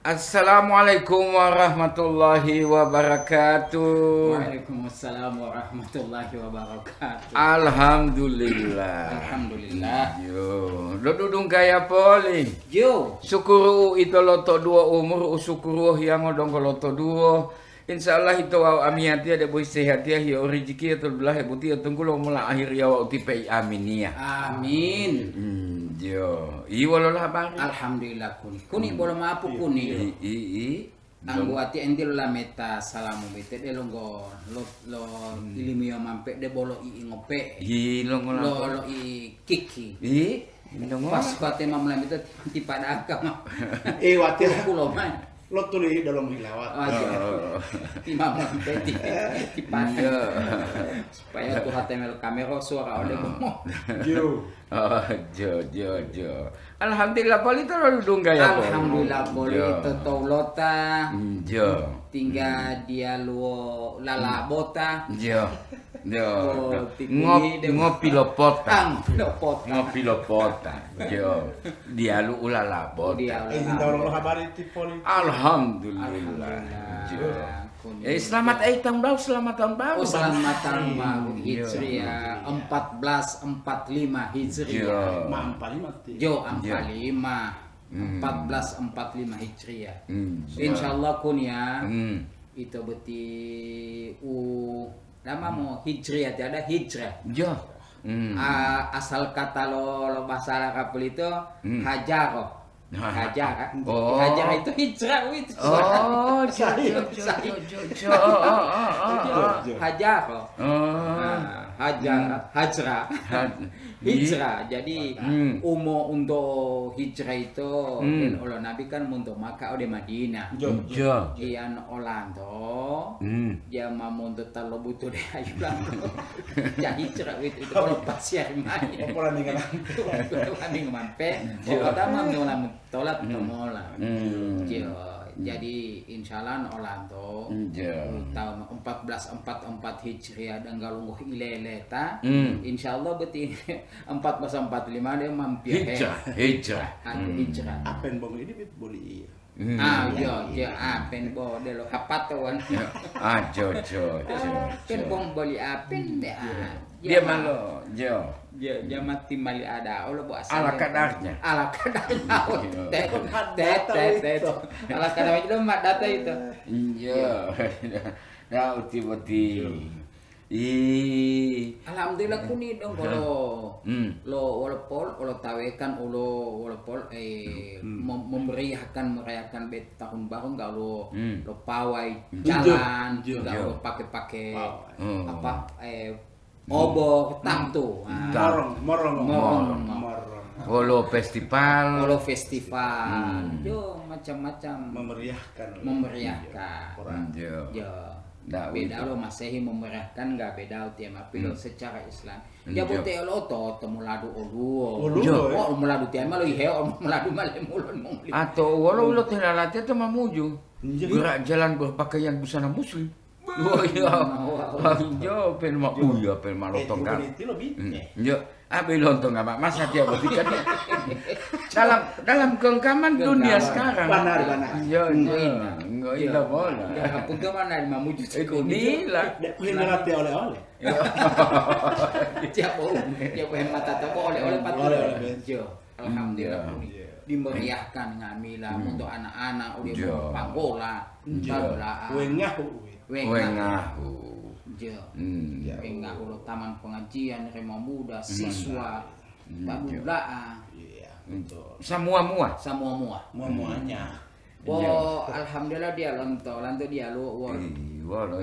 Assalamualaikum warahmatullahi wabarakatuh. Waalaikumsalam warahmatullahi wabarakatuh. Alhamdulillah. Alhamdulillah. Yo, lo dudung kaya poli. Yo, Syukuru itu loto dua umur, syukuru yang odong loto dua. Insyaallah itu wa amiyati ada boy sehat ya, ya rezeki itu belah buti tunggu lo mula akhir ya wa utipai amin ya. amin. Yo, iwalo lah bang. Alhamdulillah kuni bolo maapu kuni. Anggo ati enti lo la meta salamu bete de lo ilimio mampe de bolo i ngope. Lo Lo i kiki. Pas bate mam la meta ti pada akam. Watir Pulo man. lo tuli dalam hilawat. Ti mam mampe ti pada. Supaya tu hatemel kamera suara oleh mo. Yo. Jo. Alhamdulillah poli itu lo dudung kaya poli. Alhamdulillah boleh itu taulota. Jo. Tinggal dia luo lalabota. Jo. Ngopi Ngopi lopota. Lopota. Ngopi lopota. Jo. Dia lu ulala bota. Dia Dalam lo habari ti poli. Alhamdulillah. Jo. Selamat tahun baru, selamat tahun baru. Selamat tahun baru Hijriah 1445 Hijriah. Ma 45 ti. Jo 45 1445 Hijriah. Insyaallah kun ya. Itu beti lama mau hijriah ada hijrah. Jo. Asal kata lo bahasa Arab itu hajar. Hajar. Hajar itu hijrah itu. Hajar. Hajrah. Hijrah. Jadi umur untuk hijrah itu oleh Nabi kan untuk Makkah di Madinah. Jo. Ian Orlando. Dia mau untuk terlalu butuh deh ayo ya hijrah itu kalau pasir main. Oporan ni kana. Kami ngampe. Kata mam tolak mola. Jadi insyaallah Orlando tahun 1444 Hijriah dan galungguh ileleta insyaallah beti 1445 dia mampir Hijrah. Hijrah. Apen bong ini bit boli. Apen bo de lo hapatawan. Jo. Pen bong boli apen deh. Dia malo, Jo. Dia mati mali ada Allah bu asal Ala kadarnya. Ala kadarnya. Ala kadarnya itu mat data itu. Iya. Nah, uti-uti. Alhamdulillah kuni dong kalau lo walaupun tawekan walaupun merayakan bet tahun baru enggak lo pawai jalan enggak lo pakai apa obor tamtu Morong. Holo festival. Yo macam-macam memeriahkan. Ya. Beda lo Masehi memeriahkan enggak beda tiap tapi lo secara Islam. Ya bote lo to temuladu oluo. Oh meladu tiap lo ihe meladu male mulun. Atau walau lo telalati itu mamuju. Gerak jalan berpakaian busana muslim. Oh iya. Jo pen mak uya pen malotong kan. Yo, abi lontong apa Mas dia berikan. Dalam genggaman dunia sekarang. Benar. Yo, enggak itu boleh. Ya pun ke mana mamuju Inilah. Hinarati oleh-oleh. Tiap mata toko oleh-oleh patut. Jo. Alhamdulillah. Dimeriahkan ngamila untuk anak-anak udah panggola. Wengahu. Wengahu lo taman pengajian rema muda siswa babula. Semua. Muanya. Alhamdulillah dia lonto dia lu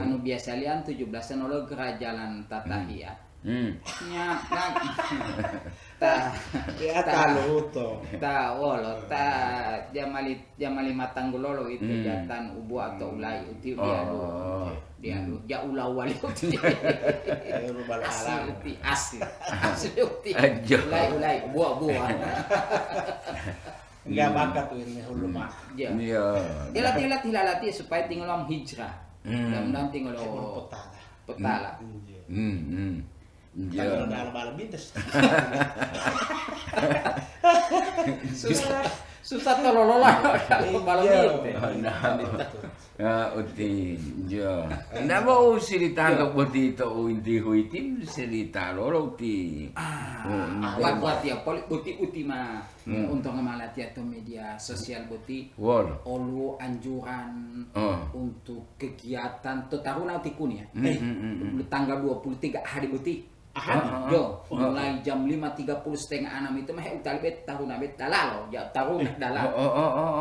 anu biasa lian 17-an lo gerajalan tatahiyat. Nya jamali matanggulolo itu jatan ubu atau ulai itu dia ja ulawali asli ulai buah enggak bakat tuh ini hulu mah. Dia latih supaya tinggal hijrah. Dan tinggal petala. Kalau udah bala-bala bintes. susah tololola kalau malam itu. Ya, uti, jo. Nda mau cerita ke buti itu inti huitim cerita lolo uti. Buat ya buti uti mah untuk ngemalati atau media sosial buti. Wol. Olu anjuran untuk kegiatan tu tahun nanti kun ya. Tanggal 23 hari buti. Yo, mulai jam 5.30 6 itu mah utali bet tahun abet dalalo, ya tahun dalalo.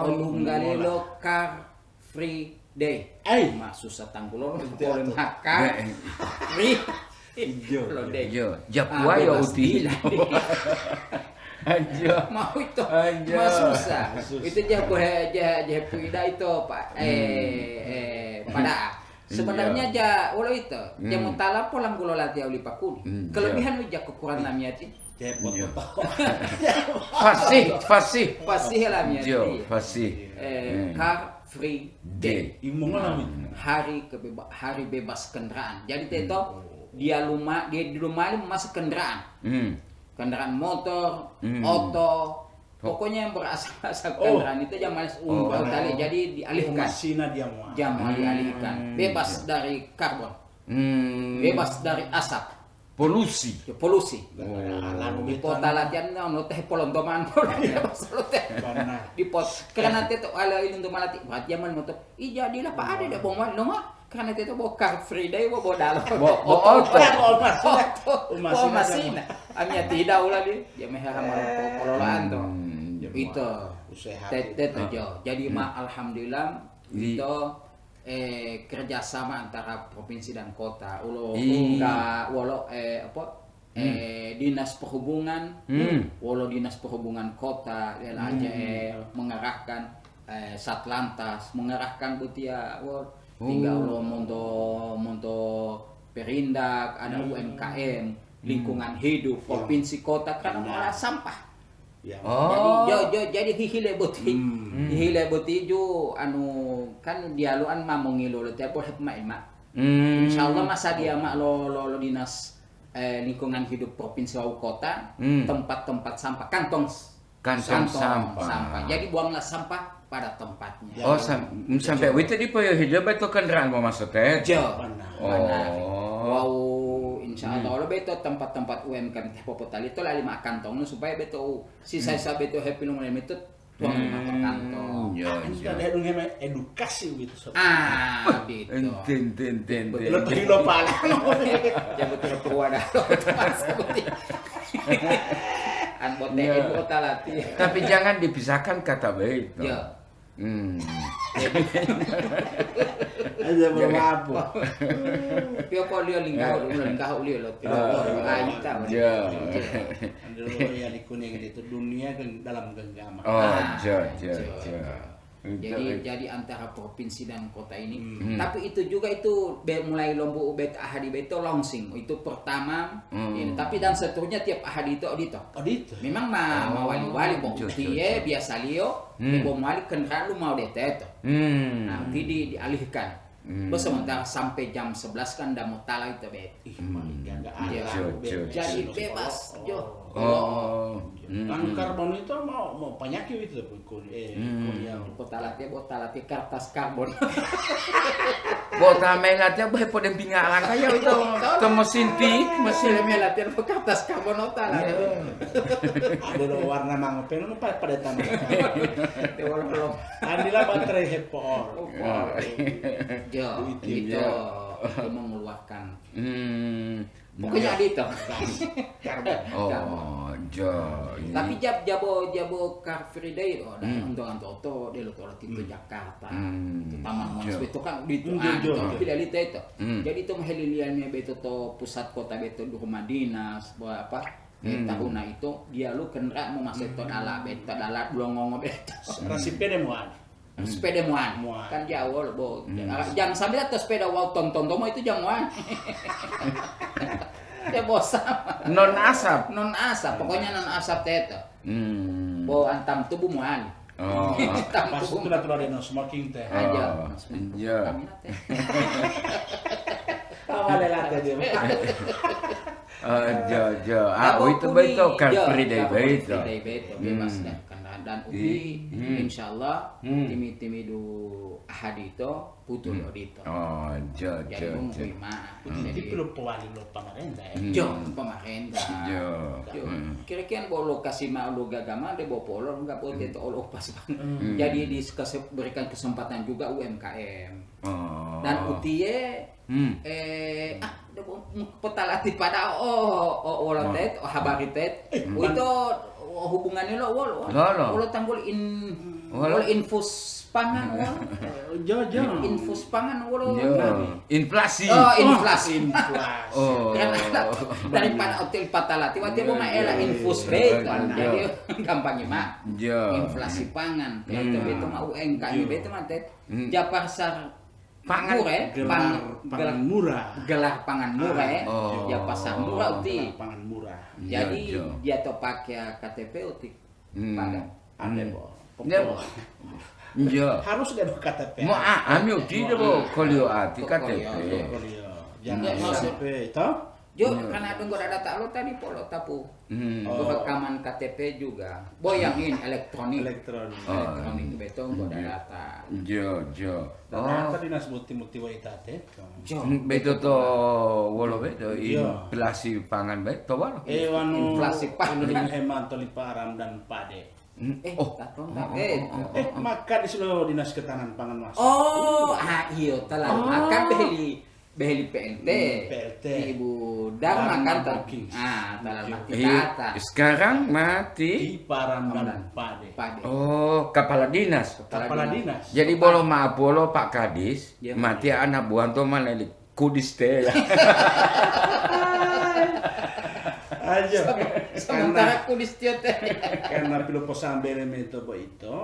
Olu galelo car free day. Mak susah tanggulon boleh makan. Free. Yo, Japua ya uti. Anjo. Mau itu. Mas susah. Itu Japua itu Pak. Pada sebenarnya walau itu yang mentala polang gulo lati uli pakuni kelebihan uja kekurangan namanya ti fasih lamnya ti car free day hari bebas kendaraan jadi itu dia di rumah masuk kendaraan kendaraan motor oto pokoknya yang berasal kendaraan itu jangan tali jadi dialihkan. Jangan dialihkan. Bebas dari karbon. Bebas dari asap. Polusi. Di kota latihan no teh polontoman di pos karena itu ala ilmu malati. Berarti zaman motor. Jadilah Pak ada bom no karena itu bawa car free day bawa dalam. Bawa mesin. Amnya tidak ulah di. Ya meh hamal pololaan tuh. Itu tetet aja. Jadi alhamdulillah itu kerjasama antara provinsi dan kota. Dinas perhubungan, dinas perhubungan kota aja mengarahkan Satlantas mengarahkan butia tinggal monto Perindak ada UMKM lingkungan hidup provinsi kota karena malah sampah. Ya. Jadi hihile boti ju anu kan dialuan mamongilo teh boleh mak. Insyaallah masa dia mak lo dinas lingkungan hidup provinsi atau kota tempat-tempat sampah kantong sampah. Jadi buanglah sampah pada tempatnya. Sampai itu di poyo hidup itu kendaraan mau masuk teh. Insyaallah beto tempat-tempat UMKM teh popotali itu lah 5 kantong supaya beto sisa-sisa beto happy nu itu tuang 5 kantong. Ada edukasi gitu. Gitu. Ten. Betul pala. Ya betul kuada. An bote itu talati. Tapi jangan dipisahkan kata beto. Ya. Aja berapa? Pio kau lihat lingkah lo. Aita. Ya. Dulu yang dikuning itu dunia dalam genggaman. Jadi antara provinsi dan kota ini. Tapi itu juga itu mulai Lombok bet ahadi beto langsing. Itu pertama. Tapi dan seterusnya tiap ahadi itu audito. Memang mau wali-wali bukti biasa lio. Bom wali kendaraan lu mau detet. Nanti dialihkan. Sementara sampai jam 11 kan udah mau tala itu bet. Jadi bebas. Kan karbon itu mau penyakit itu botalati kertas karbon. Bota mengatnya bae podem pingalan kaya itu ke mesin latihan kertas karbon otalati. Ada warna mangga peno pada tambah. Belum. Andila baterai hepor. Itu mengeluarkan. Pokoknya ada itu. Tapi jabo Car Free Day untuk Antoto dia lo itu Jakarta. Itu Taman Monas itu kan di itu. Jadi itu maheliliannya beto to pusat kota beto di rumah dinas apa tahun itu dia lu kendaraan mau masuk to dala beto dala blongongo beto. Rasipede muan. Sepeda muan kan jauh loh jangan sampai atas sepeda tonton itu jangan ya bosan non asap pokoknya non asap teh bo antam tubuh muan pas itu natural no smoking teh aja awalnya latih dia itu betul Car Free Day betul bebas dan kendaraan dan uti insyaallah timi-timi du ahadito putul odito. Oh, Jadi mengulima. Jadi perlu pewali lo pemerintah ya. Jo pemerintah. Jo. Kira-kira bolo kasih mau gagama de bopolo enggak boleh itu olo pas. Jadi berikan kesempatan juga UMKM. Dan utie petalati pada walatet habaritet itu hubungannya lo tanggul infus pangan infus pangan inflasi daripada hotel patalati waktu mau ela infus jadi kampanye mak inflasi pangan itu mah UMKM itu mah ja pasar pangan pangan murah. Gelar pangan murah ya pasar murah uti. Pangan murah. Jadi dia to pakai KTP uti. Pada ada bo. Iya. Harus ada KTP. Mau anu tidak bo kolio ati KTP. Jangan KTP toh? Jo, karena ada ada data lo tadi polo tapu. Rekaman KTP juga. Boyangin elektronik betul ada data. Jo. Data dinas muti wa itate. Jo. Beto to wolo beto inflasi pangan beto walo. Inflasi pangan hemat to liparam dan pade. Maka di seluruh dinas ketahanan pangan masuk. Iya telah makan beheli PLT. Ibu Dar makan terking. Telah mati kata. Sekarang mati Di Param dan Pade. Kepala dinas. Jadi bolo Pak Kadis mati anak buah to malelik kudis teh ya. Aja. Sementara kudis teh. Karena pilu posambele meto itu.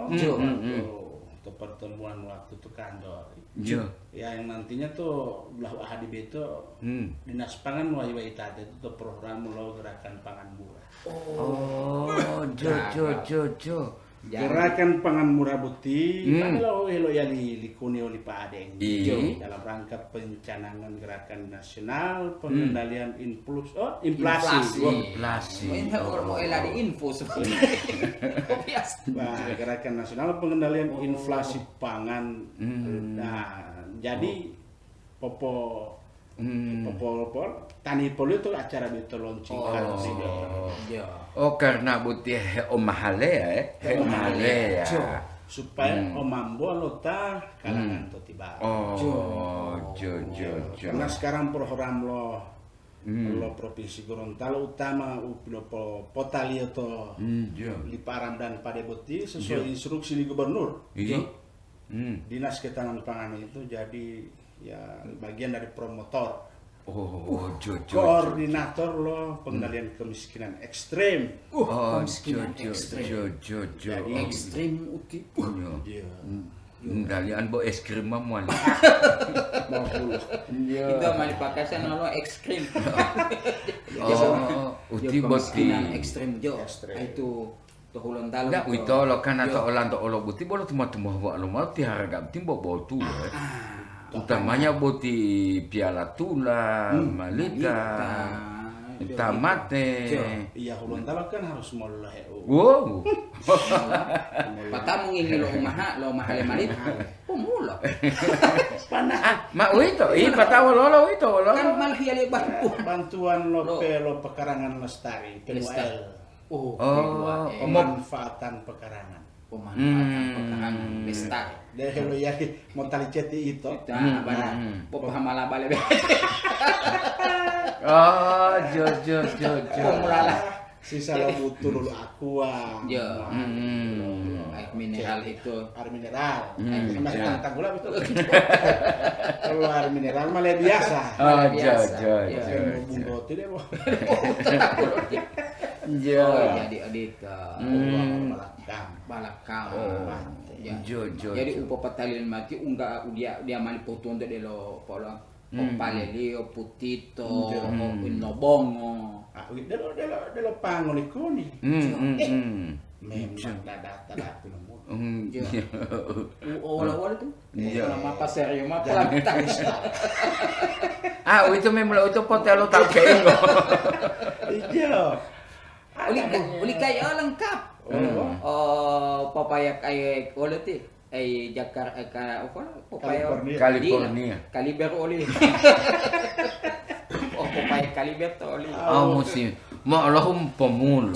Untuk pertemuan waktu itu kantor. Ya yang nantinya tuh belah ahadi itu dinas pangan mulai itate itu tuh program lo gerakan pangan murah. Jo. Gerakan pangan murah buti, kalau ya likuni oleh Pak Adeng dalam rangka pencanangan gerakan nasional pengendalian inflasi. Mau elah di info Gerakan nasional pengendalian inflasi pangan. Nah, jadi popo tani polo itu acara itu launching karena butuh mahale ya supaya omambo lota kalangan to tiba jo karena sekarang program lo provinsi Gorontalo utama potali to Liparam dan Padeboti sesuai instruksi di gubernur dinas ketahanan pangan itu jadi ya bagian dari promotor koordinator lo pengendalian kemiskinan ekstrem jadi ekstrem uti pengendalian bo es krim mamuan itu mali pakasan lo ekstrem uti boti ekstrem jo itu tohulan dalam ndak itu lo kan atau orang to olo buti bolo tuma-tuma wa lo mau ti harga timbo botu utamanya boti piala tula malika tamate iya hulun talak kan harus mulai patamu ini lo mahal malit mula panah itu patawa lolo itu kan malah ya bantuan lo pekarangan lestari PWL pemanfaatan pekarangan lestari deh lo ya mau tali ceti itu hamala bale jo sisa lo butuh dulu aqua air mineral itu air mineral masih tantang gula betul kalau air mineral malah biasa bungo tidak boh jadi auditor balakam jadi upo patalian mati unga dia mali potong de lo pola opaleli oputito nobongo delo pangolikoni memang data nomor olah tuh nama apa serio mah pelantar itu memang itu potelo tak keingo iya uli kaya lengkap Papaya kayak oleh ti. Jakarta apa? Papaya California. Kaliber oli. Papaya kaliber to oli. Musim. Ma'lahum pemul.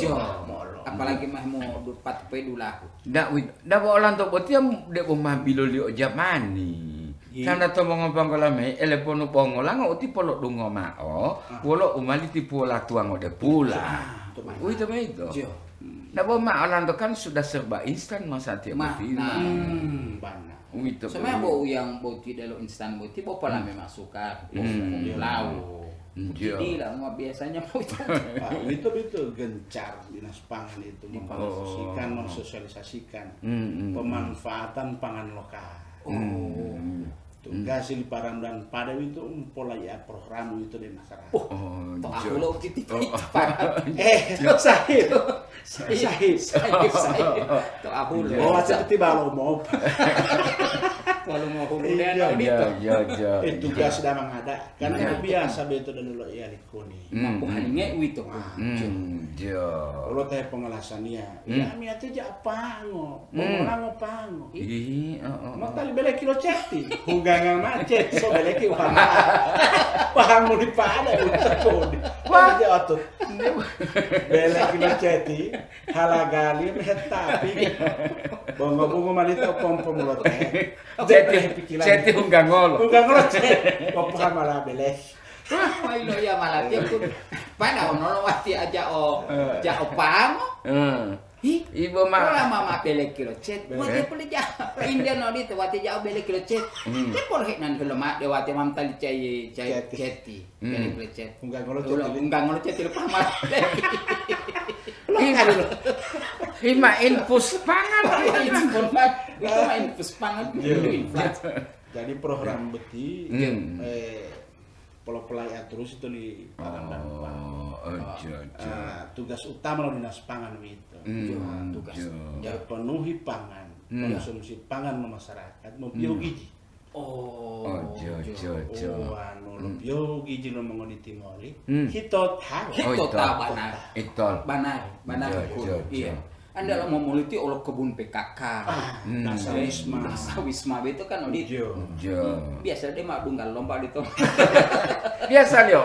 Apalagi mah mau dupat pedulah. Dak orang tu botiam dek mah bilolio jamani. Sana to mga pangkolame elepono pongolang uti polok dungo mao. Polok umali ti pola tuang ode pula. Ui to itu. Dak mah orang tu kan sudah serba instan masa tiap boti. Banyak. Ui to. Sama bau yang boti dalam instan boti bo pola memang suka. Lau. Jadi lah biasanya mau itu gencar dinas pangan itu mensosialisasikan pemanfaatan pangan lokal. Tugas di Param dan Padang itu pola ya program itu di masyarakat. Aku lo titik sahib. To aku lo. Oh, seperti balo mau. Kalau mau tugas sudah mengada karena itu biasa beto dan lo ya likoni. Mampu hanya itu. Kalau teh pengelasannya, ya mi ate ja pango, pengolang pango. Mata bele kilo ceti, hunggangan macet so bele ki pango di pada utakoni. Wah jatuh. Bele kilo ceti, halagali mehtapi. Bongo-bongo malito pompo mulo teh. Ceti hunggangol. Hunggangol ceti. Pompo malah bele. Ay lo ya malah tiap tu. Pada ono wati aja pango. Ibu mah. Kalau mama beli kilo cet, wati boleh jah. India no di tu wati jah beli kilo cet. Dia boleh nan kalau mak dia wati mam tali cai ceti. Beli kilo cet. Unggang ngolo cet lepas malah. Ima infus pangan. Itu mah infus pangan. Jadi program beti pola-pola ya terus itu di Param dan tugas utama lo dinas pangan itu. Tugas penuhi pangan, konsumsi pangan masyarakat, mau biologi. Biologi lo mengoni timoli. Hitot Banar. Iya. Anda lah mau meliti oleh kebun PKK. Nasa Wisma itu kan di. Biasa dia mah dunggal lomba di tuh. Biasa dia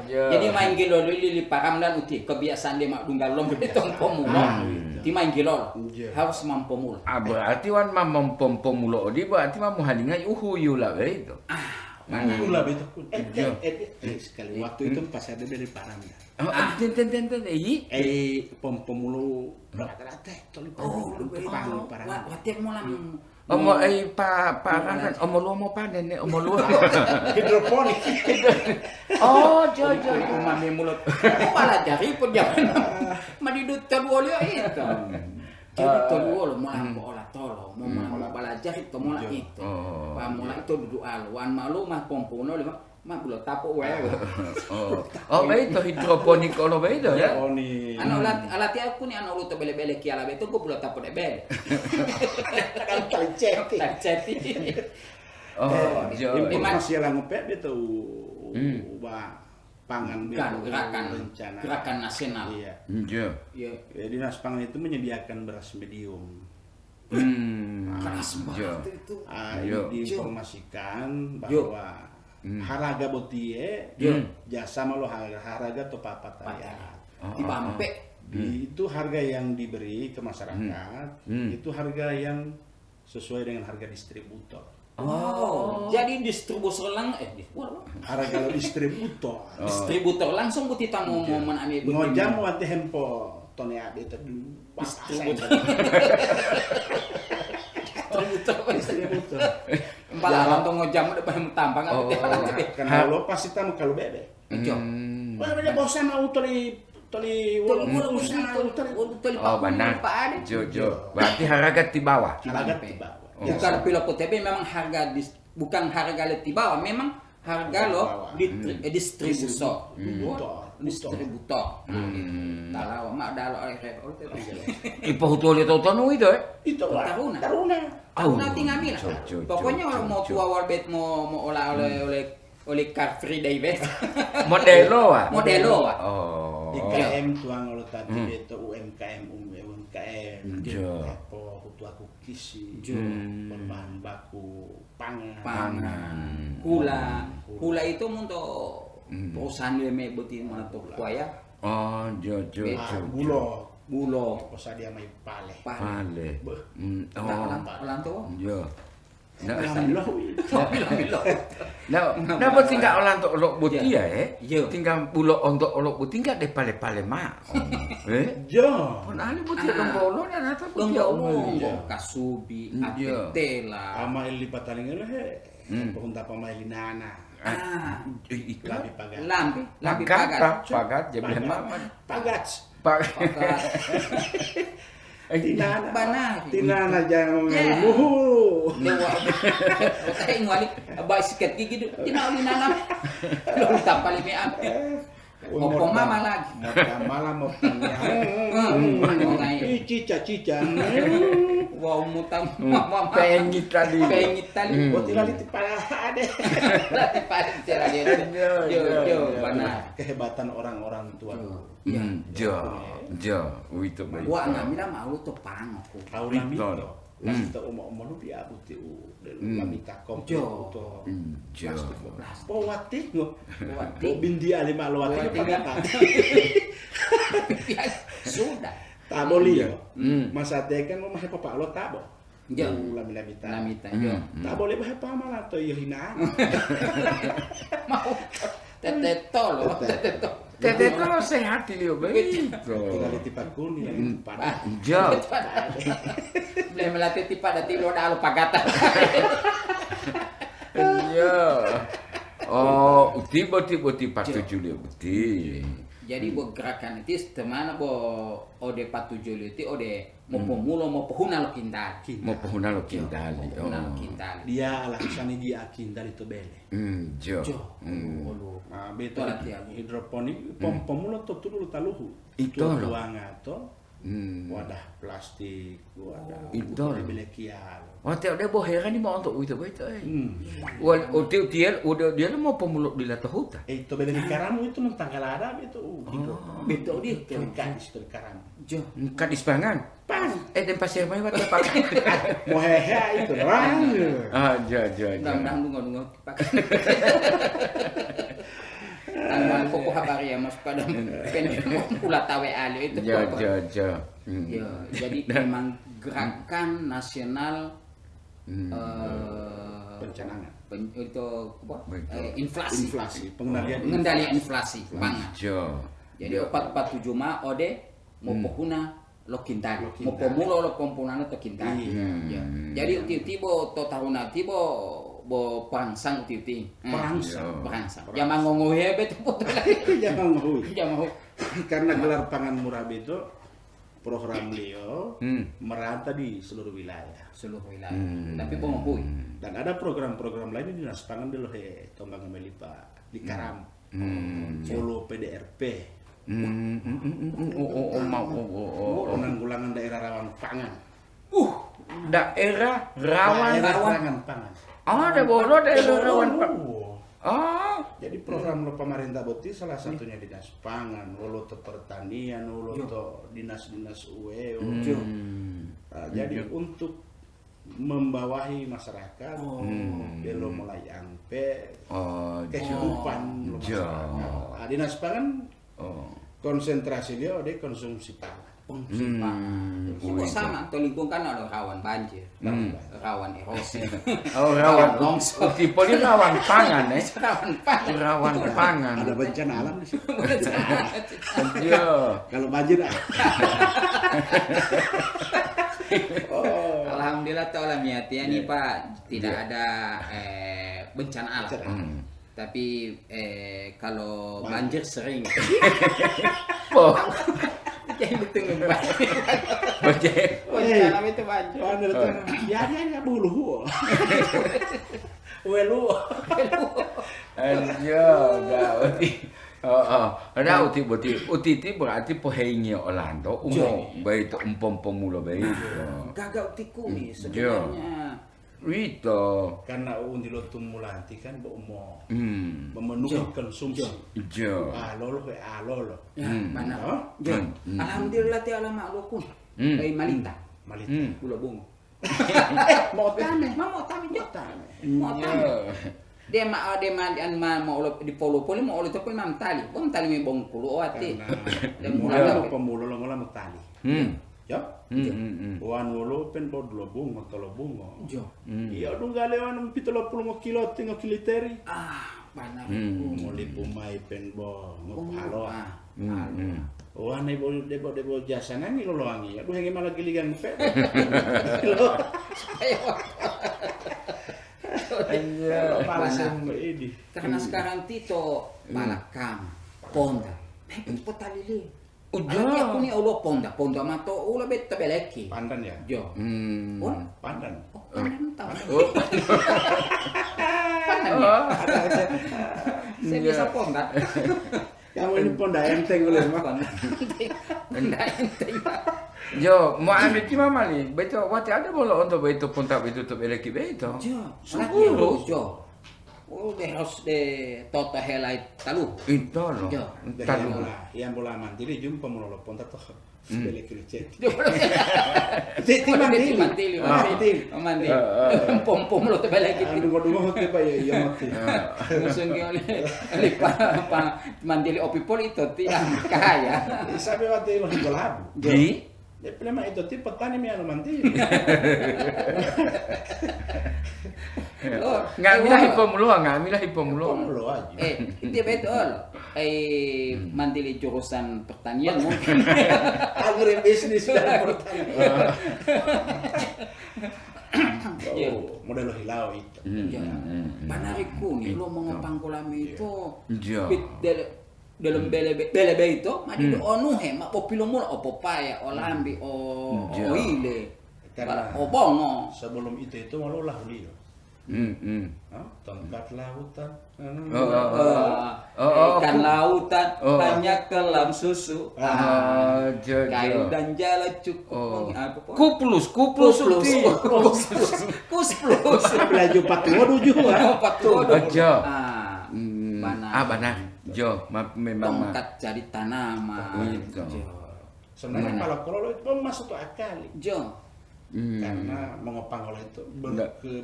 Jadi main gilo di Param dan uti kebiasaan dia mah dunggal lomba di tuh pemula. Ti main gilo harus mampu mula. Berarti wan mampu pemula di berarti mau halingai uhuyu lah itu. Ulah betul pun. Sekali waktu itu pas ada dari Param ya. Pemulu rata-rata Param. Wati mulang. Parangan lu mau panen nih lu. Hidroponik. Mami mulut. Malah jari pun jangan. Madidut terwolio itu. Jadi terwol malah olah tolo, mau belajar itu malah itu. Pamula itu duduk aluan malu mah pompono lima mah belum tapo wae. Itu hidroponik kalau begitu ya. Anu alat aku nih anu luto bele-bele ki ala beto gua belum tapo debel. Kan ceti. Jadi masih lah ngepet itu. Pangan gerakan nasional. Iya. Dinas pangan itu menyediakan beras medium. Keras banget itu. Diinformasikan bahwa haraga botie jasa malu haraga atau papat dipampe. Itu harga yang diberi ke masyarakat. Itu harga yang sesuai dengan harga distributor. Jadi distributor harga distributor langsung buti tamu mau menambil ngojam wati hempo tone ade itu distributor Empat orang ngojam udah pengen tampang kan lo pasti tamu kalau bebe banyak bosan mau toli benar. Berarti harga di bawah. Bukan pilot TB memang harga bukan harga di bawah, memang harga lo distributor. Tahu mak ada lo Ipo hutol itu tanu itu Taruna tinggal mila. Pokoknya kalau mau tua warbet mau olah oleh oleh Car Free Day West. Modelo ah. Modelo ah. Oh. IKM tuang lo tadi itu UMKM apa kutu aku kisi bahan baku pangan. Hula itu untuk perusahaan dia butin mana tuh kuaya. Oh, jo. Bulo. Kosa dia mai pale. Ulang tuh. Jo. Nah, Nah, tinggal orang untuk olok buti ya, Yo. tinggal bulok untuk olok buti tinggal de pale mak. Jo. Pun ali buti lombolo dan atau buti Ngomong kasubi, atela. Ama ili pataling he. Punta pamaili nana. Itu Lambi pagat jebel mama. Pagat. Tinana jangan muhu. Saya ingwali basiket gigi tinali nana. Lu tapal mi ampe. Opo mama lagi. Malam cica. Wow mutang mama Pengit tali. Buat lali tipala ade. Lati paling cara dia. Yo, benar. Kehebatan orang-orang tua. Jo, itu baik. Gua ngambil mau tuh pangku. Tahu lamito. Lamito umur lu dia buti lamita komplit to. Powati ngo. Bindi ali malwati Sudah. Taboli yo. Masa tekan mau mahe papa lo tabo. Jo. Lamita. Jo. Taboli mahe pama la to yo hina. Mau teteto lo. Tete kalau sehat dia baik. Tinggal tipat kuning pada. Jo. Boleh melatih tipa dati lo dah lo pagatan. Iya. Oh, tiba-tiba patuju dia betul. Jadi buat gerakan itu temana bo ode patuju itu ode mau pemulo mau pohuna lo kintal. Mau pohuna lo kintal. Dia alasan dia kintal itu bele. Jo. Nah, betul hidroponik pemulo tuh tulu taluhu. Itu lo. Wadah plastik, wadah itu belekial. Oh, dia boh heran ni mau untuk itu. Dia mau pemuluk di latah hutan. Itu beda di karamu itu mentanggal ada itu. Betul dia kadis di karamu. Jo, kadis pangan. Pan. Dan pasir mai wat pakai. Mau hehe itu orang. Jo. Dang nunggu pakai. Tanggal pokok habari ya mas pada pula tawe ali itu. Jo. Ya, jadi memang gerakan nasional pencanangan. Itu apa? Inflasi. Pengendalian inflasi pangan. Jo. Jadi 447 mah ode mau pohuna lo kintal, mau pemulo lo komponana to kintal. Jadi tiba to tahun tiba bo perangsang uti perangsang jangan ngomongin betul jangan ngomong karena gelar pangan murah itu program beliau merata di seluruh wilayah tapi pengohui dan ada program-program lain di dinas pangan di lohe Tombang Melipa di Karam Solo PDRP penanggulangan daerah rawan pangan daerah rawan pangan. Ada bodoh daerah rawan pangan. Jadi program lo pemerintah boti salah satunya dinas pangan, lo to pertanian, lo to dinas-dinas UE. Jadi untuk membawahi masyarakat, lo mulai ampe kehidupan masyarakat. Dinas pangan konsentrasi dia di konsumsi pangan. Kok sama, atau lingkungan kan ada rawan banjir, rawan erosi, rawan longsor, tipe ini rawan pangan, rawan pangan. Ada bencana alam di situ. Iya. Kalau banjir, alhamdulillah tolong ya, nih Pak, tidak ada bencana alam. Tapi kalau banjir sering. Jadi betul banjir. Bencana itu banjir. Ya bulu. Welu. Aja, ada uti berarti pohainya Orlando, baik itu pemula baik. Gagak utiku nih sebenarnya. Itu. Karena undi lo tumulanti kan mau memenuhi konsumsi. Jo. Alolo. Ya, mana? Jo. Alhamdulillah ti alama lo kun. Dari Malita. Pulau Bungo. Mau tane jo. Mau tane. Dia mau di polo-polo mau oleh tapi mam tali. Bom tali mi bongkulo ati. Dan mulai pemulo lo ngolah tali. Ya. Wan wolo pen bodlo bungo tolo bungo. Jo. Iya dong galewan 70 kilo tingo kiliteri. Benar. Mo pumai pen bo ngopalo. Wan debo jasa nani lo loangi. Aduh hengi malah giligan pe. Karena sekarang Tito Malakam Ponda. Potalili. Udah aku nih Allah ponda mato ulah betta beleki. Pandan ya? Jo. Pandan. Pandan tahu. Pandan ya. Saya bisa ponda. Kamu ini ponda enteng boleh mah. Ponda enteng. Jo, mau ambil di mana nih? Beto, wati ada bola untuk beto ponta beto tu beleki beto. Jo. Lagi jo. De harus de tota helai talu. Itu loh. Talu. Yang bola mandiri jumpa menolong ponta toh. Beli kecil. Mantili. Pom lo tebelek gitu. Dungo te pa ya mati. Musun ge oleh pa mandili opipol itu ti kaya. Sabe wate lo golab. Di? De problema itu ti petani mi anu mantili. Nggak milah hipomulu. Aja. Itu betul. Mandili jurusan pertanian mungkin. Agribisnis dan pertanian. Model hilau itu. Panariku nih lo mau ngepang kolami itu. Dalam bele itu, madi do onu he, mak popilo mul o popaya, o lambi, o ile. O bongo. Sebelum itu malu lah dia. Tongkat lautan. Ikan lautan banyak kelam susu. Kain dan jala cukup. Kuplus. Belaju patuodo juga. Aja. Benar. Jo, memang tongkat jadi tanaman. Sebenarnya kalau itu masuk akal. Jo. Karena mengopang oleh itu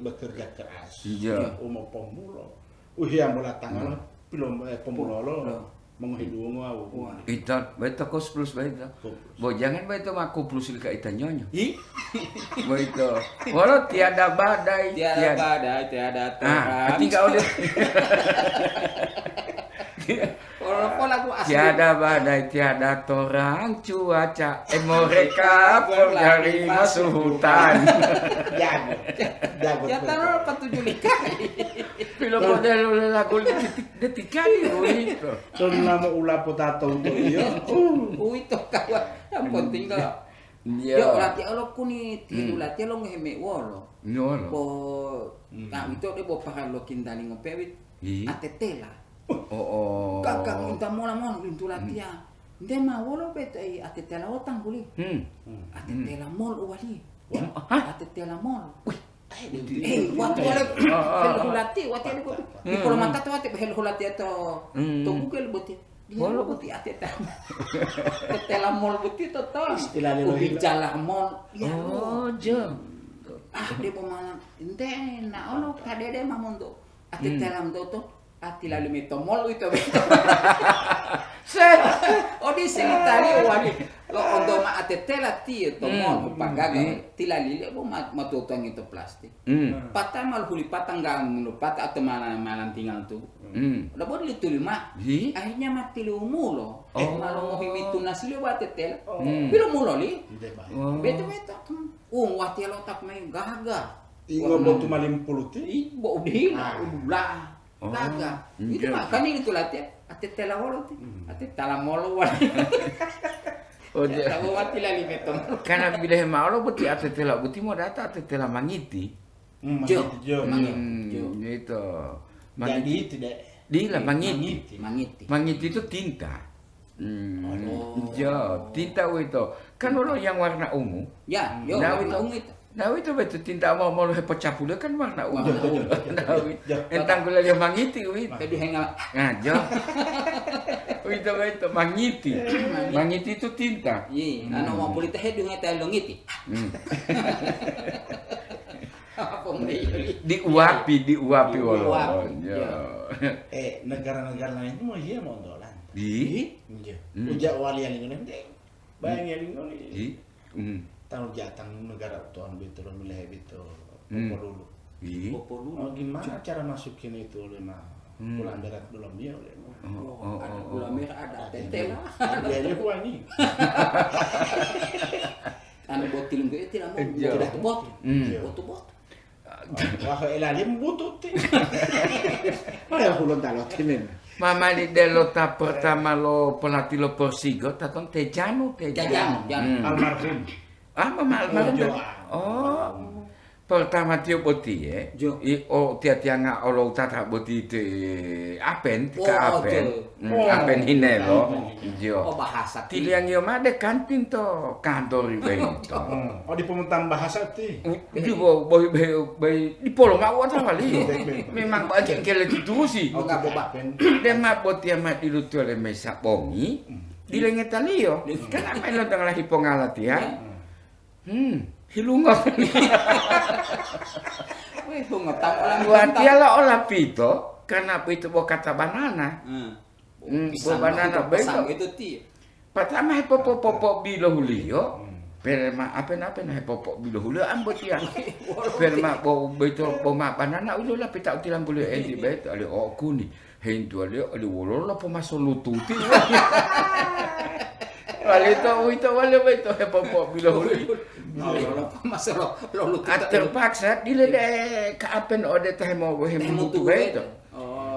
bekerja keras. Iya. Umum pemulo. Yang bola tangan belum pemulo lo menghidung aku. Itu beto kos plus beto. Bo jangan beto maku plus ka ita nyonyo. Beto. Walau tiada badai. Tiada terang. Tinggal oleh. Tiada badai, tiada torang, cuaca, mereka dari masuk hutan. Jago. Ya taruh 47 likai. Film model lagu detik kali itu. Ton nama ulah potato untuk dia. Itu kawan yang penting dah. Yo lati alo kuni tilu lati alo ngeheme wolo. Nyolo. Bo itu de bo pakan lo kindali ngopewit. Atetela. Kakak minta mola pintu latia. Nde ma wolo beto atetela otang buli. Atetela mol wali. Atetela mol. Wati wala helhulati ada ko. Di polo mata to wati helhulati to. To Google buti. Wolo buti atetela. Atetela mol buti to to. Istilahnya lo bijala mol. Jo. Dia pemana. Nde na ono kadede mamondo. Atetela mdo ati lalu mito mol itu beto. Di sini tali wali lo ondo ma atetela ti to mol pagaga tilali le bo matutong itu plastik. Patah mal huli patang ga mulu patah atau malan tinggal tu. Lo bod li tulima. Akhirnya mati lu mulo. Malo mo himitu nasili wa atetela. Bilo mulo li. Beto. Wati lo tak may gaga. Ingo bo tumalim puluti. Bo udila udula. Gaga. Itu mah kan itu latih atetela wolo ti. Atetela molo wala. Tahu mati lali beto. Karena bila malo buti atetela buti mo data atetela mangiti. Jo. Itu. Jadi tidak. Dila mangiti. Mangiti itu tinta. Jo, tinta itu. Kan lo yang warna ungu. Ya, warna ungu itu. Nah itu betul tinta mau pecah pula kan mana nah entang gula dia mangiti Tadi hengal. ngajo itu mangiti itu tinta Anu mau politik hedu ngeta longiti. Apa diuapi walau negara-negara lain itu mau iya mau dolan ujak wali yang ini bayang yang ini tahu jatang negara tuan betul milih betul dulu oh gimana cara masukin itu lima bulan berat belum dia oleh bulan merah ada tete lah dia wangi anu botil itu tidak mau tidak bot wah elalim butut ada puluhan talot ini Mama di delota pertama lo pelatih lo Persigo tatong Tejano almarhum Mama almarhum pertama tio boti tiang olo tata boti te apen apen hinelo jo bahasa tiliang yo made kantin to kantor ibe di pemutam bahasa ti di di polo mawa ta wali memang banyak kele itu sih dema boti amat dilutu le mesa pongi dilenget talio kan apa lo tang lahi pongalat ya hilunga weh hungatang orang buat dia lah olah pito karena itu bawa kata banana banana besar itu ti pertama popo bilo hulio perma apa popo bilo hulio ambot ya perma bo beto poma banana ulo lah pita utilang boleh enti beto ali okuni hentu ali wolo pemaso lututi itu wali beto popo bilo hulio terpaksa dilede kaapen ode teh mau mutu beto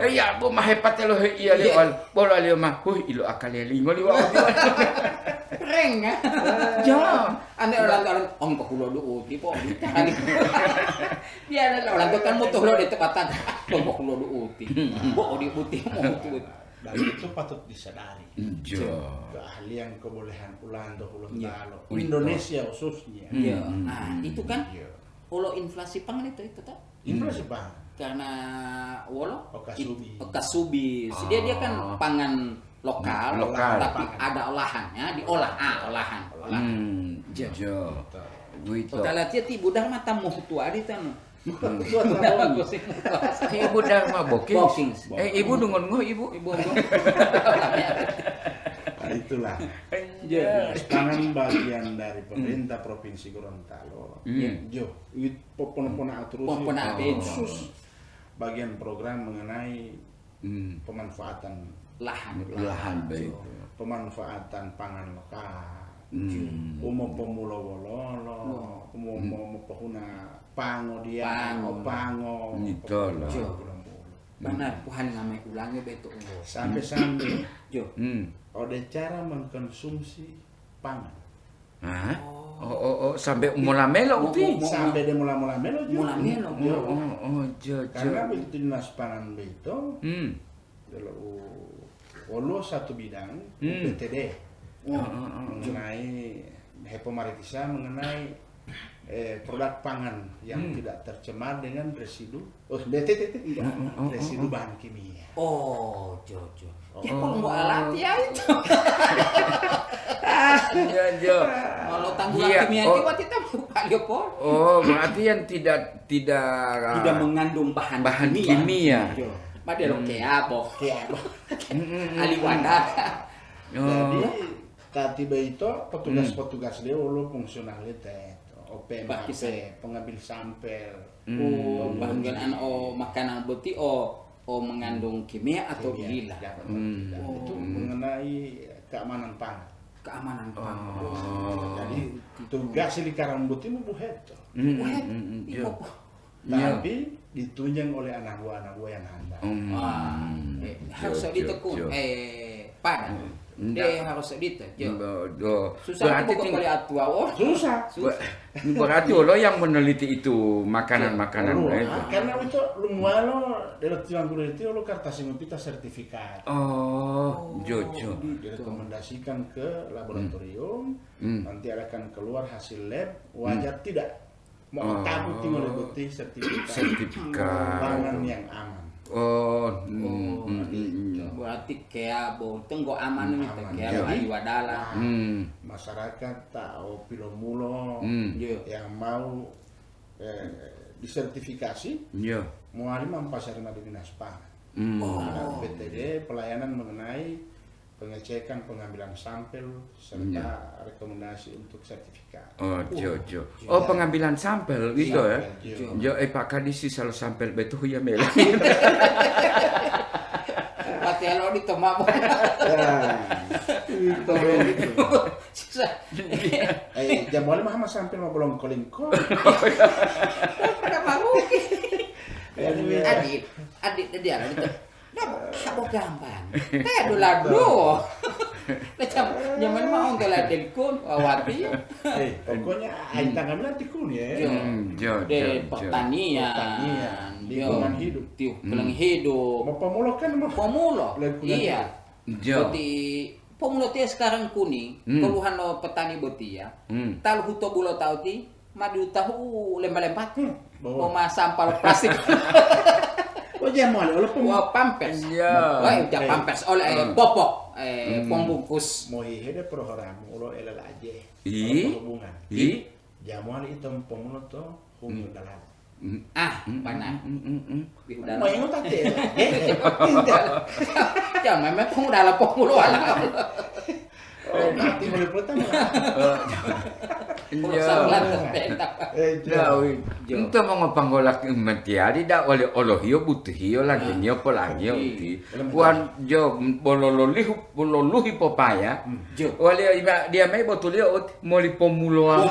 ya bo mahepat lo iya liwal bola liwa mah ilo akal lingo liwa reng ja ane orang ongko kulo du uti po dia ada orang kan mutu lo di tempatan ongko kulo du uti bo di putih mutu dan itu patut disadari keahlian kebolehan ulando talo Indonesia khususnya nah itu kan ulo inflasi pangan itu tak inflasi pangan karena wolo kasubi dia kan pangan lokal tapi ada olahannya diolah olahan kita lihat ti budak mata mau tua di sana ibu Dharma Booking. Ibu dengon ibu. Nah, itulah. Pangan bagian dari pemerintah Provinsi Gorontalo. Jo, popon-pona khusus bagian program mengenai pemanfaatan lahan baik. Pemanfaatan pangan lokal. Umum pemulo wololo, umum pehuna pango dia, pango. Itulah. Benar, Tuhan ngamai ulangnya betul. Sampai jo. Ada cara mengkonsumsi pangan. Sampai mula melo uti. Sampai dia mula melo jo. Mula melo. Jo. Karena begitu dinas pangan beto. Kalau satu bidang PTD. Mengenai Hepomaritisa mengenai produk pangan yang tidak tercemar dengan residu residu bahan kimia. Jojo. Ya kok alat ya itu. Jo. Kalau tanggungan kimia itu kita pun. Berarti yang tidak mengandung bahan kimia. Padahal keabo. Aliwanda. Jadi tiba itu petugas dia ulu fungsionalitas OPMAP pengambil sampel bahan makanan putih mengandung kimia atau gila itu mengenai keamanan pangan jadi tugas di Karangbuti buhet tapi ditunjang oleh anak gua yang handal harus ditekun pada dia harus edit susah berarti kali atua susah berarti lo yang meneliti itu makanan itu karena itu lumalo dari tiang guru itu lo kertas pita sertifikat jojo direkomendasikan ke laboratorium nanti akan keluar hasil lab wajar tidak Mau tabu tinggal bukti sertifikat pangan yang aman. Berarti kayak tenggo aman itu kayak di wadala. Masyarakat tahu pilomulo yang mau disertifikasi, mau mampasarima di dinas pangan. BTD pelayanan mengenai pengecekan pengambilan sampel serta rekomendasi untuk sertifikat. Pengambilan sampel gitu ya. Jo Pak Kadis selalu sampel betul ya mel. Pati alo di tomabo. Itu. Jam boleh mah sampel mah belum kolingko. Pada baru. Adik dia itu. Sabo gampang. Kayak dulu. Macam nyaman mau ngela telepon awati. Pokoknya ai tangan nanti kun ya. De pertanian, lingkungan hidup. Lingkungan hidup. Mau pemulo kan mau pemulo. Iya. Jadi pemulo teh sekarang kuning, keluhan petani boti ya. Tal huto bulo tau ti, madu tahu lempar-lempar. Mau sampah plastik. Jamuan oleh pampers. Udah pampers oleh popok pembungkus. Mau ada program ulo elal aja. Hubungan. Jamuan itu pemulo to hubungan dalam. Mana? Mau yang tadi. Jangan memang pengudalah pemuluan. Mati boleh pertama. Itu mau ngapanggolak mentiari dak oleh olohio butuh hio lagi nyo polangio ti. Wan jo bololuhi popaya. Oleh dia mai botulio moli pomuluan.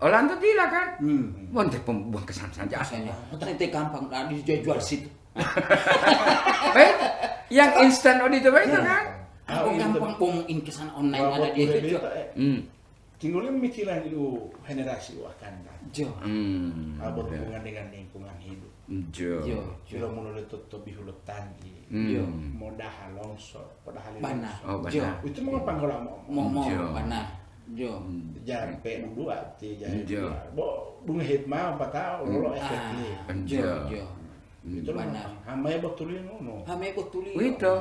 Orang tu tidak kan? Monte pembuang kesan saja. Nanti gampang dijual situ. Yang instan itu kan? Gampang pengin kesan online ada di situ. Tinggalnya pemikiran itu generasi akan berhubungan dengan lingkungan hidup. Kalau mulai tutup bihulu tanggi, modal longsor, itu mau panggil mau mana? Jangan P2 bunga hitma apa tahu lo efektif. Itu benar. Hamai betulin no. Hamai betulin. Wito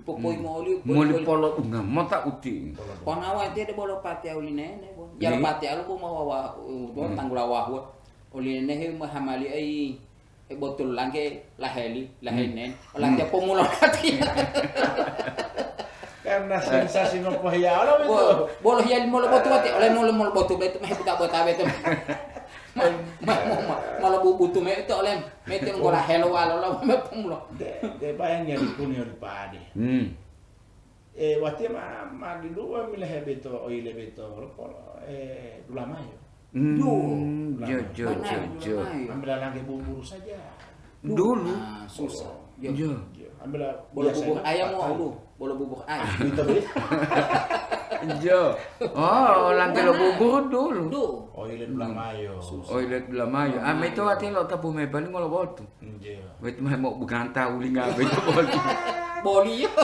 Pokoi moli polo unga mata uti. Panawa dia bolo pati uline ne. Jal pati alu ko mawawa tanggula wahwa. Uline he mahamali ai botol langke laheli lahenen. Olang dia pomulon kati. Karena sensasi no pohya ala itu. Bolo hial molo botu ati oleh molo botu betu mah buta bota betu. Malah butuh itu oleh metin gola hello alo me pumulo. De bayang nyari kunyo di pade. Wati ma di dua milih beto oile beto Dulamayo. Jo. Ambil lagi bubur saja. Dulu susah. Ambil bubur ayam mau dulu. Bolo bubur ayam. Langke lo bubur dulu. Oile Dulamayo. Dulamayo. Itu hati lo tapu mebali ngolo botu. Wait mau bukan tahu linga beto boli. Boli yo.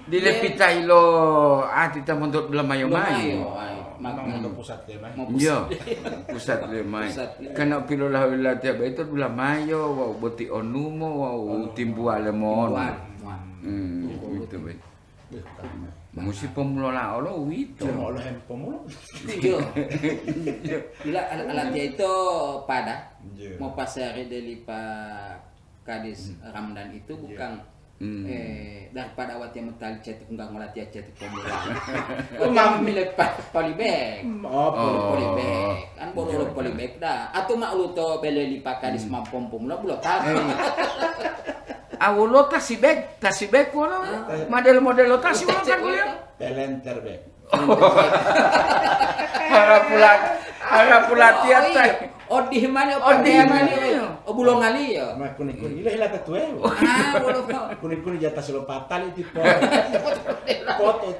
Dilepitai lo tita untuk Dulamayo mayo. Mang pusat lemai. Pusat lemai. Kana pilo lah tiap itu Dulamayo wow boti onumo wow timbu alemon. Itu baik. Musi pemulola olo wito. Oleh pemulo. Bila alat dia itu pada mau pasari dari Pak Kadis Ramdan itu bukan daripada awat yang mental cetuk enggak ngolat dia cetuk pemulo. Mam milik polybag. Polybag. Kan bolo polybag dah. Atau mak lu to beleli Pak Kadis mampom pemulo belum tahu. Awolo tasibek wala. Model tasi wala kan kuliah. Pelenter bek. Harap pula tiata. Di mana? Bulong ali ya. Ma kuning ila tatuwe. Bolo. Kuning jatah selo patal itu foto.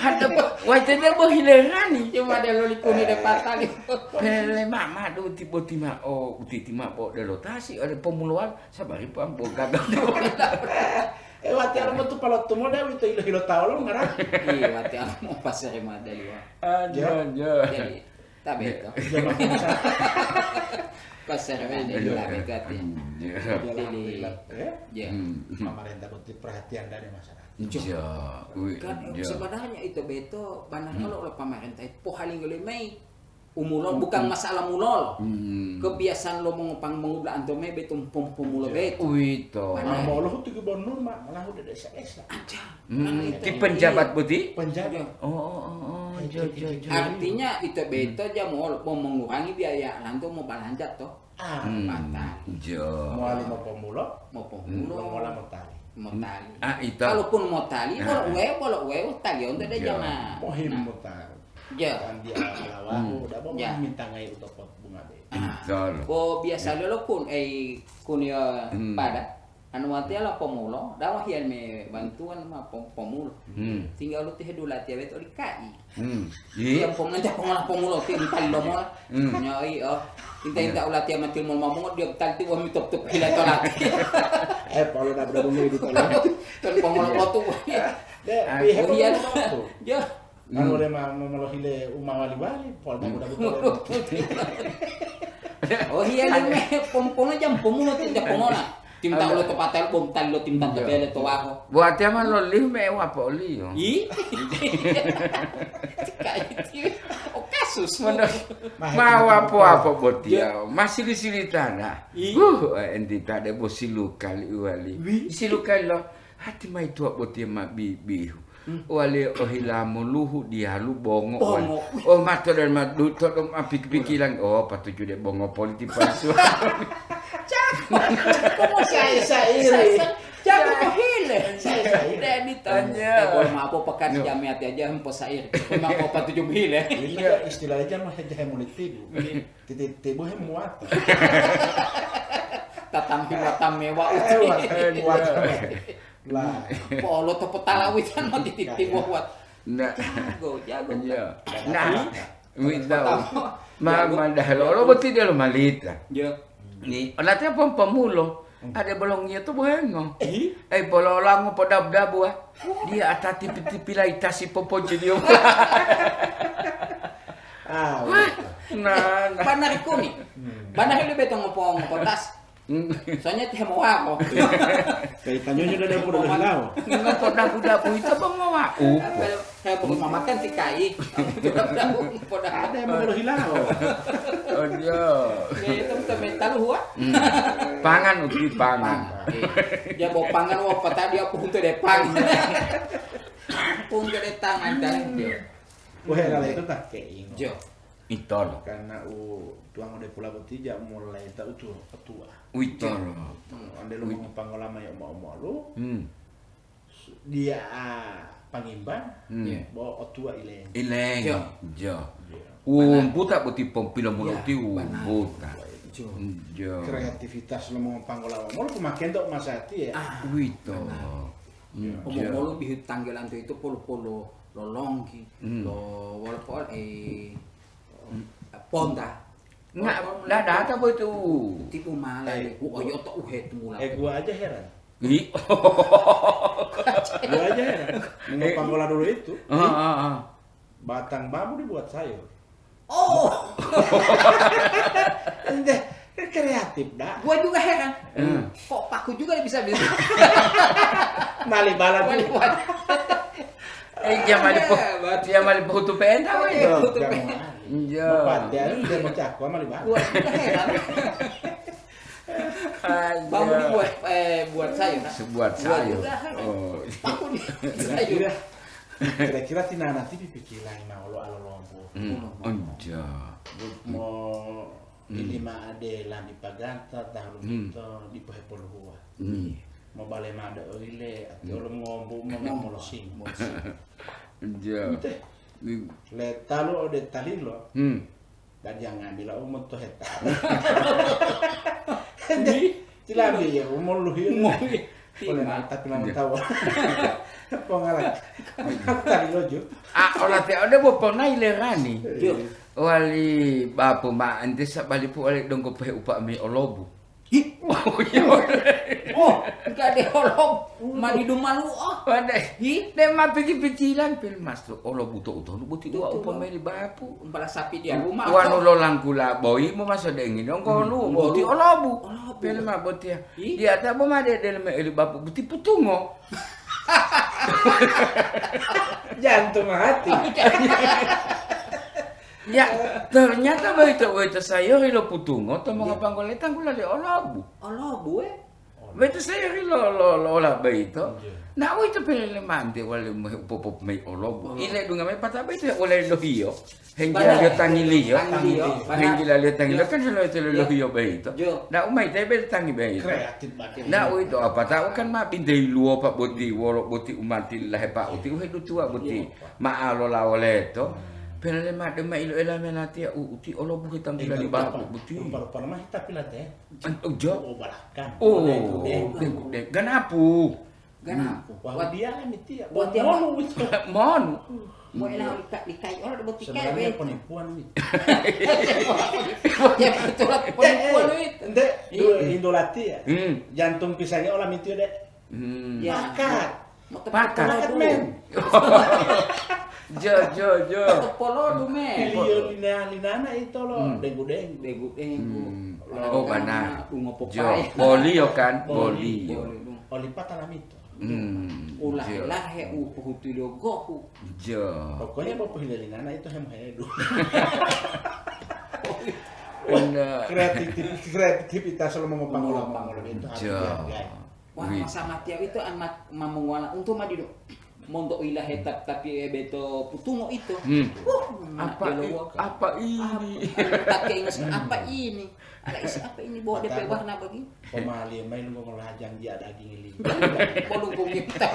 Ada wajahnya bo hilerani. Cuma ada loli kuning de patal. Pele mama do tiba-tiba utitima po de lotasi ada pemuluan sabari pampo gagal. Wati alam tu palot tu model itu hilo tahu lo ngarang. Iya wati alam mau pasar madali wa. Jo. Tak beto. Konservan itu lah begitu. Ya. Pemerintah butuh perhatian dari masyarakat. Kan sebenarnya itu beto banyak kalau pemerintah itu pohaling lemai. Umulol bukan masalah mulol. Kebiasaan lo mengubah antome beto pemula beto. Itu. Mau lo tuh gubernur malah udah desa-desa. Di penjabat putih? Penjabat. Oh. Artinya itu beto aja mau mengurangi biaya lantu mau belanja toh. Mantap. Mau lima pemulo. Mau tali. Itu. Kalaupun mau tali, kalau tali untuk dia jangan. Mohim mau tali. Ya. Dan dia lawan udah mau minta ngai untuk pot bunga be. Biasa lo kun ya pada anu mati lah pemulo, dah wahian me bantuan mah pemulo. Tinggal lu teh dula tiap itu di KI. Yang pemerintah pemulo teh ental lo mo. Nyai inta ulah tiap mati mau mamong dia tal ti wami top hila tolak. Kalau dah berumur di tolak. Kan pemulo foto. Ya. Kalau dia mau hile umah wali-wali, polda udah betul. Pompono jam pemulo tidak pemola. Tim tak lo tepatel bom tal lo tim tak tepele to ako. Buat dia mah lo lih mewah po li yo. Kasus. Mawa apa buat dia. Masih di sini tanah. Entita de bosilu kali wali. Silu kali lo hati mai tua buat dia mah bihu. Wali ohilamu luhu dia lu bongo. Mato dan madu to pikir-pikiran patuju de bongo politik palsu. Saya iri. Jangan kohile. Saya ditanya. Kalau mau pekan jamiat aja hempo sair. Mau apa 7 hile. Iya, istilahnya mah hegemoni tibu. Tibu hemuat. Tatam mewah. Lah, polo to petalawitan mah titip buat. Jago. Nah, witaw. Mama dah lo beti dia lo malita. Ya. Ni, alatnya pemulo. Ada bolongnya tu buengo. Polo lango podab-dab dia atati tipi la itasi popo jadi. Nah, banar ko ni. Banar ile betong ngopong potas. Soalnya teh mau ako. Kaitannya udah ada pura hilau. Nggak podab-dab itu mau aku. Saya perlu mamakan tikai. Ada yang mau hilau. Oh dia. Itu mental huwa. Pangan uti pangan. Dia bawa pangan apa tadi aku untuk depang. Pung gede tangan dan dia. Wah, lah itu tak keing. Jo. Itol. Karena tuang udah pula betija mulai tak utuh ketua. Itol. Ande lu pangolama ya mau lu. Dia pangimban. Bawa otua ileng. Ileng. Jo. Puta putih pompilo mulo ti puta. Jo. Kreativitas lu mau pangolama. Mau pemakai untuk masati ya. Wito. Omong-omong bihut tanggalan itu polo-polo lolongki. Lo walaupun ponta. Nggak ada apa itu. Tipu malah. Yo to uhet mula. Gua aja heran. Gua aja heran. Mau panggola dulu itu. Batang bambu dibuat sayur. Kreatif dah. Gua juga heran. Kok paku juga bisa. Mali balat. Dia mali putu penta we. Iya. Bapak dia mau cakwa mali balat. Gua juga heran. Bambu buat sayur. Buat sayur. Paku sayur. Kira-kira tina nanti dipikiran mau lo alolombo. Anja. Mau ini mah ade lan di paganta tahu gitu di pehepolua. Mau balik mah ada oile atau lo ngombo mau sing. Anja. Le talo ode talilo. Dan jangan bila umur tuh heta. Tilabi ya umur lu hiu. Boleh tapi lama tahu. Pengalat. Talilo jo. Olah teh ada bopo na ilerani. Wali bapu ma ante sa bali po wali dongko pe upa mi olobu. Oh iya. Oh, enggak ada olong. Mandi dumalu oh. Ada. Nek mah pikir-pikiran pil mas tu. Olo buto-uto nu buti wa upameli bapu. Umpala sapi dia rumah. Wanu lo langkula boy mo maso dengin dong ko lu buti olobu. Pil mah buti. Dia tak bo made del me bapu buti putungo. Jantung hati. Ya, ternyata begitu saya rilo putungo, tomo ngapang koletan kula de olobu. Olobu Begitu saya rilo olah begitu. Nah, itu pelele mante wale popop mai olobu. Ile dunga mai pata begitu oleh lo hiyo. Hengila liyo tangili yo. Hengila liyo tangili kan selalu itu lo hiyo begitu. Nah, umai teh begitu tangi begitu. Kreatif banget. Nah, itu apa tahu kan mah pindai luo pak boti woro boti umati lah pak uti uhe tua boti. Maalo la oleh to. Pelele mah de mai lo ela menati uti olobu kita bila di bapu boti. Rupa-rupa mah kita pilat ya. Jo. Oh, balakan. Oh, ganapu. Wah, dia kan itu ya. Buat dia Monu itu. Mon. Mau enak dikai orang buat tikai. Sebenarnya penipuan itu. Ya betul lah penipuan itu. Ente Indolati ya. Jantung pisangnya olah itu deh. Ya. Pakat men. Jo. Polo men. Pilih linana itu loh. Denggu. Oh, benar. Bunga Jo. popai. Boli yo kan, boli. Olipat alam itu. Ulah lahe upuhutu lo gohu. Jo. Pokoknya mau pilih linana itu hem hedu. Kreativitas lo mau pangolam itu. Jo. Wah, masa mati itu amat mamungwana untuk madi do. Mondok ilah hetap tapi beto putungo itu. Apa ini? Tak keinget apa ini? Ada isi apa ini bawa DP warna bagi? Pemali main ngomong lajang dia daging ini. Bolong kita.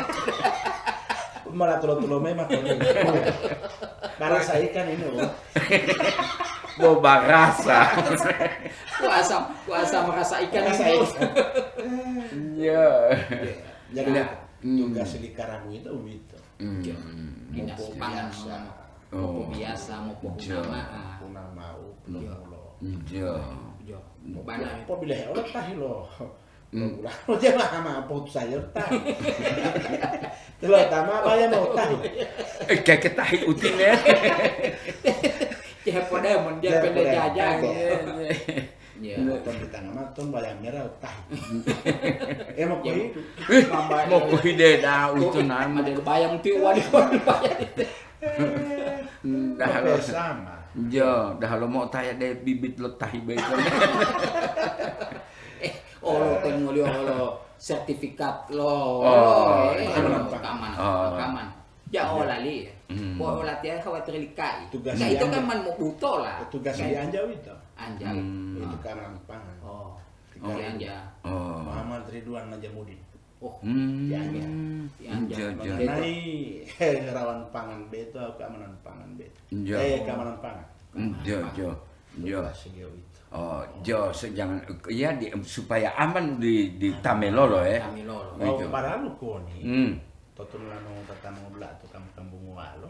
Malah tulo-tulo memang kalau barasa ikan ini loh. Boba rasa. Kuasa merasa ikan Rasa itu. Ya. Jadi juga selikaramu itu gitu. Dinas pangan mau biasa mau punang mau penuh Jo. Bana apa bila orang tahu loh. Lo dia mah pot sayur tahu. Kalau tama bayar mau tahu. Kayak ketahi utinnya. Dia pada dia pendek jajan. Ya, ton kita nama ton bayar merah tahu. Mau kuih. Mau kuih deh dah itu nama Ada bayang tu wali bayar. Dah sama. Jo, dah lo mau tanya deh bibit lo tahi baik. Lo tengok lo sertifikat lo. Keamanan. Ya lali. Boleh latihan khawatir likai. Nah itu kan man mau buto lah. Tugas di Anjau itu. Anjau. Itu keamanan pangan. Anjau. Muhammad Ridwan Najamudin. Di Anjau. Mengenai rawan pangan B itu keamanan pangan B. Keamanan pangan. Jo. Sejauh itu. Jo, jangan ya supaya aman di Tamelolo ya. Tamelolo. Padahal lu koni. Totun lano tatamo bla to kampung walo.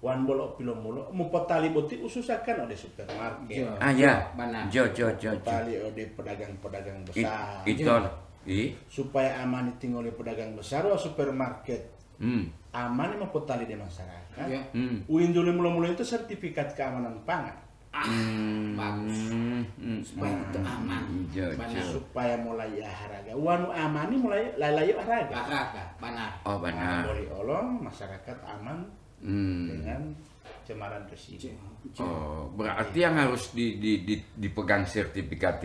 Wan bolok pilo mulo mupotali boti ususakan ode supermarket. Ya. Jo. Tali ode pedagang-pedagang besar. Itu. Supaya aman ditinggali pedagang besar o supermarket. Aman mupotali di masyarakat. Uin dulu mula-mula itu sertifikat keamanan pangan. Bagus. Supaya itu aman. Supaya mulai haraga. Wanu amani mulai layu haraga. Benar. Benar. Boleh olong masyarakat aman dengan cemaran bersih. Berarti yang harus dipegang sertifikat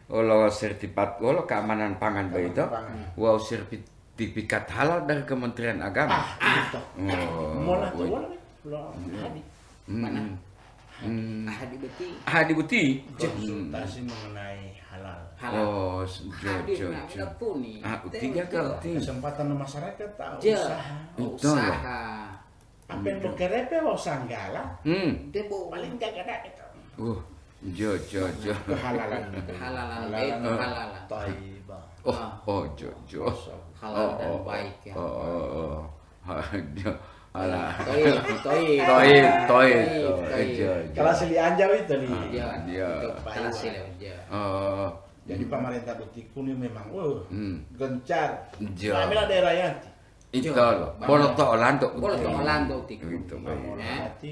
kalau keamanan pangan begitu. Wow, sertifikat halal dari Kementerian Agama. Mola tuh mana? Hadi Buti. Konsultasi mengenai halal. Tiga kali. Kesempatan masyarakat tahu usaha. Apa yang mau kerepe mau sanggala? Dia paling jaga itu. Jo. Kehalalan. Halal. Taibah. Jo. Halal dan baik ya. Alah. Toi. Kalau sili Anjau itu nih. Dia. Kalau sili aja. Jadi pemerintah Butiku ini memang gencar. Jo. Ambil daerah yang Itu loh. Bolo tolan tuh. Bolo tolan tuh tik. Gitu.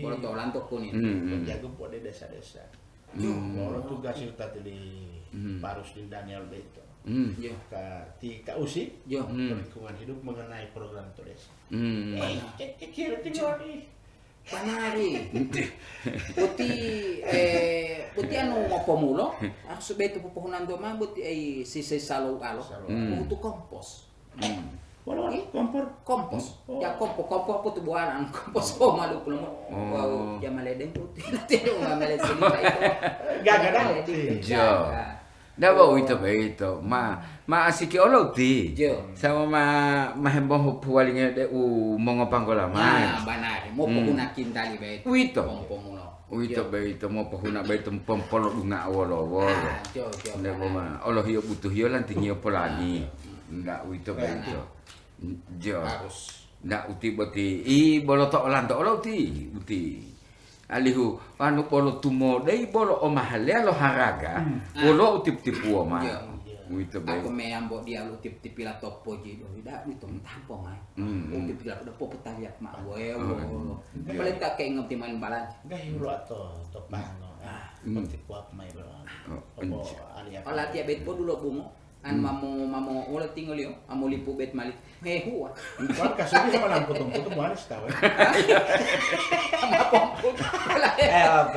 Bolo tolan tuh kuning. Jago buat di desa-desa. Bolo tugas kita di Parus di Daniel Beto. Ka usi lingkungan hidup mengenai program itu desa. Kecil tinggal di Panari. Puti anu ngopo mulo, aku sebetu pupuhunan do mah buti sisi salu alo. Untuk kompos. Walau kompos. Ya kompos putu buanan kompos malu pulo. Wow, ya maledeng puti. Tidak maled sini itu. Gagada. Jo. Dah bawa itu. Ma asiki olo ti. Sama ma hemboh pualingnya de mongopang kola ma. Nah, benar. Mau penguna kintali bae. Wito. Pompomulo. Wito bae itu mau penguna bae itu pompolo dunga awolo. Jo. Ndak ma. Olo hiyo butuh hiyo lan tinggi polani. Ndak wito bae itu. Jo. Harus. Ndak uti boti. Bolo tok lan tok olo uti. Alihu anu bolo tumo dei bolo omahale lo haraga. Bolo utip-tipu oma. Wito bae. Aku me ambo dia lu tip-tip la topo jido. Ida itu tampong ai. Tip la do popo tariak ma wewo. Paling tak kayak ngerti main balan. Gai ulo ato topano. Tipu apa mai bro. Kalau tiap bet po dulu bungo. An mamo ulah tinggal yo, amo lipu bet malik. Hua. Kan kasih sama lang potong-potong manis tahu.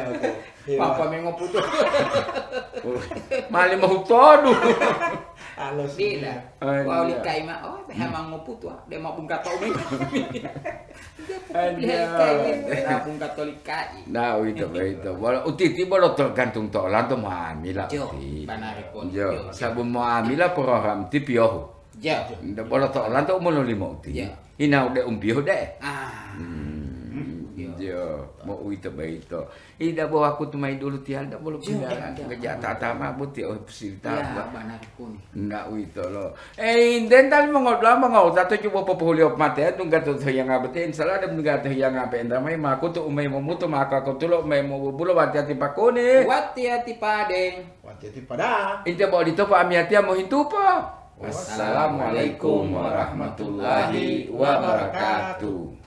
Oke. Papa mengo puto. Mali mau todo. Alos. Dila. Wau likai ma, oh memang ngoputo. De mabung katau me. Mabung katolikai. Nah, itu. Bolo uti bolo tergantung tolan to mamila uti. Banaripon. Jo, sabu mamila program tipio. Jo. Nda bolo tolan to umur 5 uti. Ina udah umpio deh. Jo, mau itu baik itu. Ida bawa aku tuh main dulu tiang, dah boleh pindah. Kerja tata mah buti oh cerita. Ya, banaripon. Ndak itu lo. Dental mengau tato coba populio mate tu gato yang ngabetin salah ada gato yang ngapain ramai mah aku tuh umai memutu maka aku tuh lo umai mau bulo hati-hati pakone. Hati-hati padeng. Hati-hati pada. Inte bawa di topa amiatia mau hintu pa. Wassalamualaikum warahmatullahi wabarakatuh.